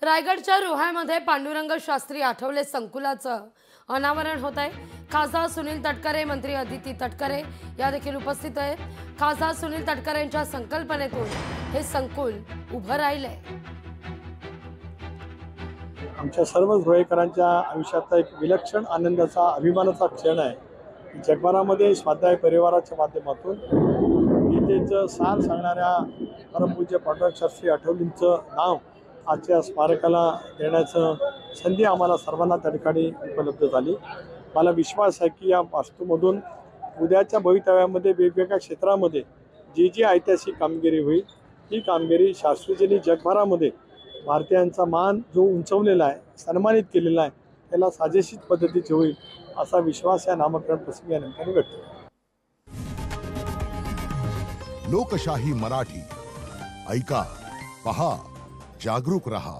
रायगडच्या रोह्यामध्ये पांडुरंग शास्त्री आठवले संकुलाचं अनावरण होत आहे। खासदार सुनील तटकरे, मंत्री अदिती तटकरे या देखील उपस्थित आहेत। खासदार सुनील तटकरेंच्या संकल्पनेतून हे संकुल उभं राहिलंय। आमच्या सर्व रोहेकरांच्या आयुष्यातला एक विलक्षण आनंदाचा अभिमानाचा क्षण आहे। जगभरामध्ये स्वाध्याय परिवाराच्या माध्यमातून गीतेचं सार सांगणाऱ्या परमपूज्य पांडुरंग शास्त्री आठवलेंचं नाव आजच्या स्मारकाला देण्याचं संधी आम्हाला सर्वांना त्या ठिकाणी उपलब्ध झाली। मला विश्वास आहे की या वास्तूमधून उद्याच्या भवितव्यामध्ये वेगवेगळ्या क्षेत्रामध्ये जी ऐतिहासिक कामगिरी होईल, ही कामगिरी शास्त्रीजींनी जगभरामध्ये भारतीयांचा मान जो उंचवलेला आहे, सन्मानित केलेला आहे, त्याला साजेशीच पद्धतीचे होईल असा विश्वास या नामकरण प्रसंगी या निमित्ताने व्यक्त केला। लोकशाही मराठी ऐका, पहा, जागरूक रहा।